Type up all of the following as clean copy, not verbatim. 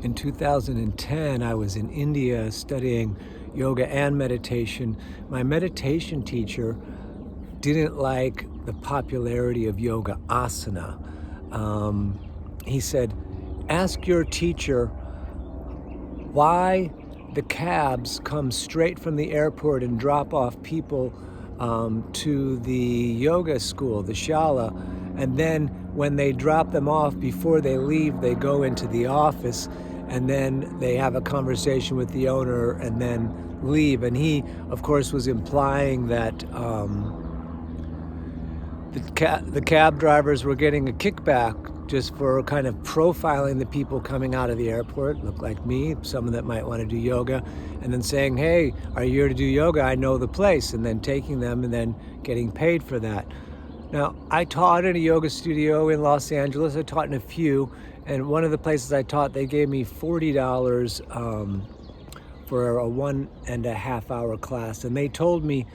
In 2010, I was in India studying yoga and meditation. My meditation teacher didn't like the popularity of yoga asana. He said, ask your teacher why the cabs come straight from the airport and drop off people to the yoga school, the shala, and then when they drop them off, before they leave, they go into the office and then they have a conversation with the owner and then leave. And he, of course, was implying that the cab drivers were getting a kickback just for kind of profiling the people coming out of the airport, look like me, someone that might want to do yoga, and then saying, hey, are you here to do yoga? I know the place, and then taking them and then getting paid for that. Now, I taught in a yoga studio in Los Angeles. I taught in a few, and one of the places I taught, they gave me $40 for a 1.5 hour class, and they told me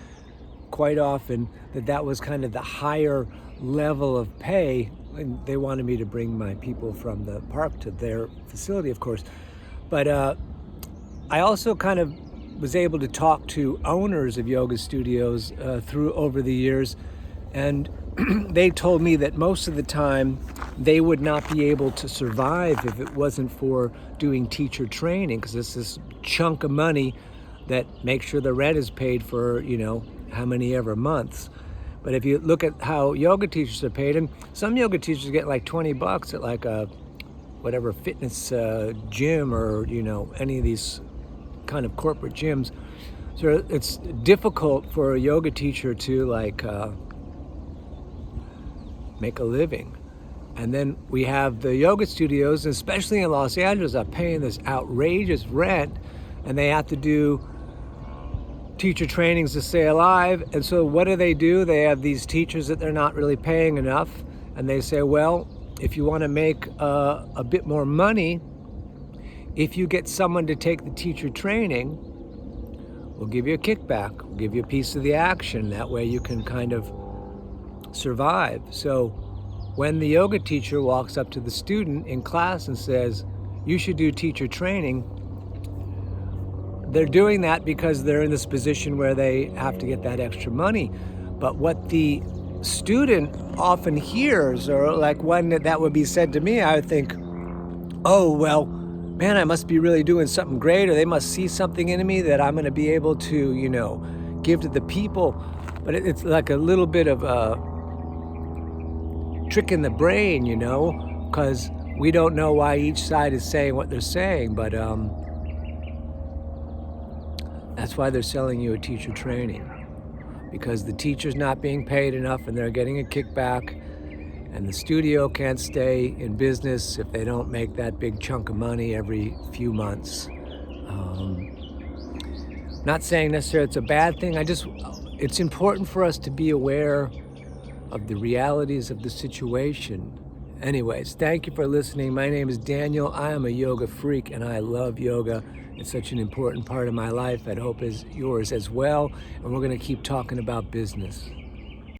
quite often that was kind of the higher level of pay. And they wanted me to bring my people from the park to their facility, of course. But I also kind of was able to talk to owners of yoga studios over the years, and they told me that most of the time they would not be able to survive if it wasn't for doing teacher training, because it's this chunk of money that makes sure the rent is paid for, how many ever months. But if you look at how yoga teachers are paid, and some yoga teachers get like $20 at like a whatever fitness gym or any of these kind of corporate gyms. So it's difficult for a yoga teacher to make a living. And then we have the yoga studios, especially in Los Angeles, are paying this outrageous rent, and they have to do teacher trainings to stay alive. And so what do? They have these teachers that they're not really paying enough, and they say, well, if you want to make a bit more money, if you get someone to take the teacher training, we'll give you a kickback, we'll give you a piece of the action. That way you can kind of survive. So when the yoga teacher walks up to the student in class and says, you should do teacher training, they're doing that because they're in this position where they have to get that extra money. But what the student often hears, or like when that would be said to me, I would think, oh, well, man, I must be really doing something great, or they must see something in me that I'm going to be able to, give to the people. But it's like a little bit of a trick in the brain, because we don't know why each side is saying what they're saying, but that's why they're selling you a teacher training, because the teacher's not being paid enough and they're getting a kickback, and the studio can't stay in business if they don't make that big chunk of money every few months. Not saying necessarily it's a bad thing. It's important for us to be aware of the realities of the situation. Anyways, thank you for listening. My name is Daniel. I am a yoga freak and I love yoga. It's such an important part of my life. I hope is yours as well. And we're going to keep talking about business.